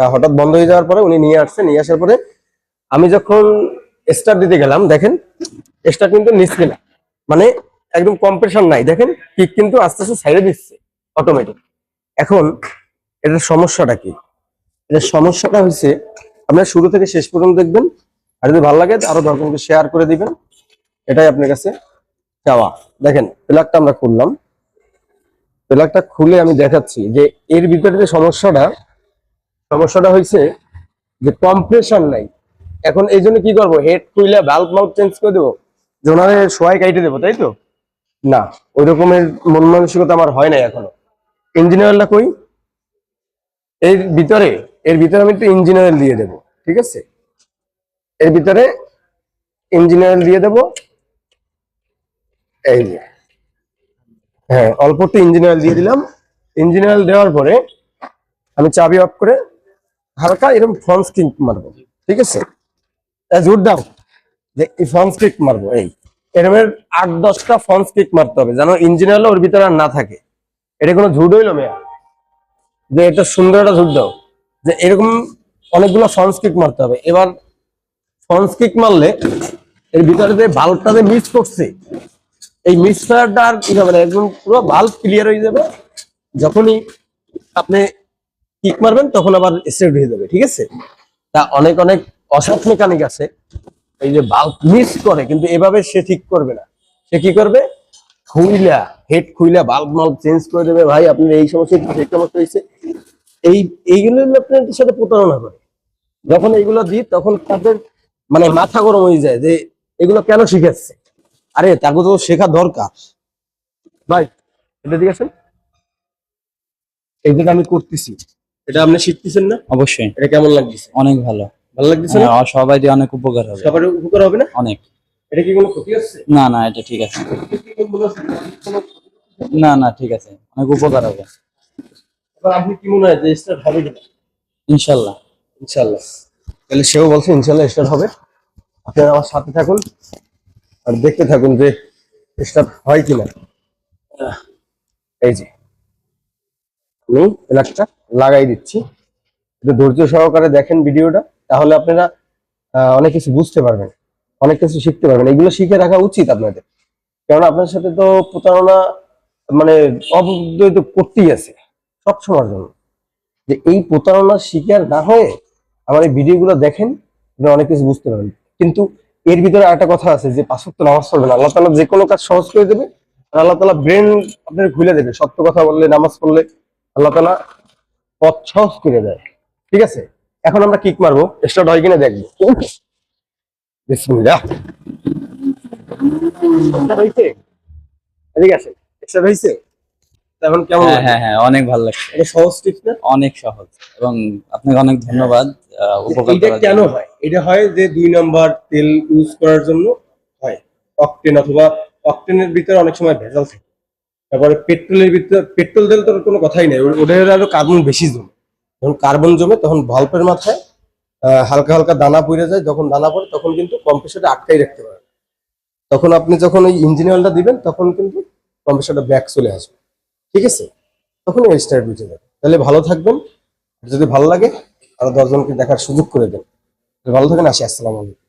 তা হঠাৎ বন্ধ হয়ে যাওয়ার পরে উনি নিয়ে আসছে, নিয়ে আসার পরে আমি যখন স্টার্ট দিতে গেলাম দেখেন স্টার্ট কিন্তু নিচ্ছে না, মানে একদম কম্প্রেশন নাই, দেখেন কিক কিন্তু আস্তে আস্তে সাইডে দিচ্ছে অটোমেটিক। এখন এটার সমস্যাটা কি? এটার সমস্যাটা হচ্ছে আপনার শুরু থেকে শেষ পর্যন্ত দেখবেন, আর যদি ভালো লাগে আরো দশজনকে শেয়ার করে দিবেন, এটাই আপনার কাছে চাওয়া। দেখেন প্লাগটা আমরা খুললাম, প্লাগটা খুলে আমি দেখাচ্ছি যে এর ভিতরে যে সমস্যাটা হয়েছে যে কম্প্রেশন নাই। এখন এই জন্য কি করবো, হেড খুলে ভালভ মাউথ চেঞ্জ করে দেবো, জোনারে সোয়াই কাইটে দেবো, তাই তো? না, ওই রকমের মন মানসিকতা আমার হয় নাই এখনো। ইঞ্জিন অয়েলটা কই? এর ভিতরে আমি একটু ইঞ্জিন অয়েল দিয়ে দেবো, ঠিক আছে? এর ভিতরে ইঞ্জিন অয়েল দিয়ে দেবো, এই যে, হ্যাঁ অল্প একটু ইঞ্জিন অয়েল দিয়ে দিলাম। ইঞ্জিন অয়েল দেওয়ার পরে আমি চাবি অফ করে হালকা এরকম ফ্রন্ট কিক মারবো, ঠিক আছে? জোর দাও যে এই ফ্রন্ট কিক মারবো, এই এরকমের 8-10টা ফ্রন্ট কিক মারতে হবে যেন ইঞ্জিন অয়েল ওর ভিতরে আর না থাকে। এটা কোনো ঝুট হইলো মেয়া যে এটা সুন্দর একটা ঝুট দাও, যে এরকম অনেকগুলো ফ্রন্ট কিক মারতে হবে। এবার ফ্রন্ট কিক মারলে এর ভিতরে যে বাল্বটা মিস করছে, এই মিস ফায়ারটা আর কি হবে না, একদম পুরো বাল্ব ক্লিয়ার হয়ে যাবে। যখনই আপনি কিক মারবেন তখন আবার স্টার্ট হয়ে যাবে, ঠিক আছে? তা অনেক অনেক অসৎ মেকানিক আছে এই যে বাল্ব মিস করে, কিন্তু এভাবে সে ঠিক করবে না। সে কি করবে, খুইলা হেড খুইলা বাল্ব মাল্ব চেঞ্জ করে দেবে। ভাই আপনি এই সমস্যা সেই সমস্যা হয়েছে, এইগুলো আপনার সাথে প্রতারণা করে। যখন এইগুলো দিই তখন তাদের মানে মাথা গরম হয়ে যায় যে এগুলো কেন শিখাচ্ছে। আরে তাকে তো শেখা দরকার ভাই। এটা ঠিক আছে, এই যেটা আমি করতেছি এটা আপনি শিখতেছেন না? অবশ্যই। এটা কেমন লাগছে? অনেক ভালো। ভালো লাগতেছে না? হ্যাঁ, সবাই দিয়ে অনেক উপকার হবে। সবার উপকার হবে না? অনেক। এটা কি কোনো ক্ষতি হচ্ছে? না না, এটা ঠিক আছে। না না, ঠিক আছে, অনেক উপকার হবে এবার আপনি কি মনে হয় যে স্টার্ট হবে কিনা? ইনশাল্লাহ। ইনশাল্লাহ। তাহলে সেও বলছে ইনশাল্লাহ স্টার্ট হবে। আপনারা আমার সাথে থাকুন আর দেখতে থাকুন যে স্টার্ট হয় কিনা। এই যে আমি প্লাগটা লাগাই দিচ্ছি, একটু ধৈর্য সহকারে দেখেন ভিডিওটা, তাহলে আপনারা অনেক কিছু বুঝতে পারবেন, অনেক কিছু শিখতে পারবেন। এগুলো শিখে রাখা উচিত আপনাদের, কারণ আপনার সাথে তো প্রতারণা মানে অবৈধ করতেই আছে সব সময়ের জন্য। যে এই প্রতারণার শিকার না হয়ে আমার এই ভিডিওগুলো দেখেন, আপনি অনেক কিছু বুঝতে পারবেন। কিন্তু এর ভিতরে একটা কথা আছে যে 5 ওয়াক্ত নামাজ পড়বেন, আল্লাহ তাআলা যে কোনো কাজ সহজ করে দেবে, আর আল্লাহ তাআলা ব্রেন আপনার খুলে দেবে। সত্য কথা বললে, নামাজ পড়লে আল্লাহ তাআলা পথ সহজ করে দেয়, ঠিক আছে? এখন আমরা কিক মারবো, স্টার্ট হয় কিনা দেখবো। বিসমিল্লাহ। স্টার্ট হইছে? ঠিক আছে, স্টার্ট হইছে। এখন কেমন হ্যাঁ লাগে? হ্যাঁ হ্যাঁ, অনেক ভালো লাগছে। এটা সহজ টিপস না? অনেক সহজ, এবং আপনাকে অনেক ধন্যবাদ উপকার এটা করার কেন জন্য। হয়? এটা হয় যে 2 নাম্বার তেল ইউজ করার জন্য হয়। অকটেন অথবা অকটেনের ভিতরে অনেক সময় ভেজাল থাকে। তারপরে পেট্রোলের ভিতরে পেট্রোল তেল তো কোনো কথাই নাই, ওদের আরো কার্বন বেশি জমে। যখন কার্বন জমে তখন ভালভের মাথায় হালকা হালকা দানা পড়ে যায়। যখন দানা পড়ে তখন কিন্তু কম্প্রেসরটা আটকাই রাখতে পারে। তখন আপনি যখন ওই ইঞ্জিন অয়েলটা দিবেন তখন কিন্তু কম্প্রেসরটা ব্যাক চলে আসবে, ঠিক আছে? তখন ওই স্টার্ট বুঝে যাবে। তাহলে ভালো থাকবেন, যদি ভালো লাগে আরো 10 জনকে দেখার সুযোগ করে দেন। ভালো থাকেন, আসি, আসসালামু আলাইকুম।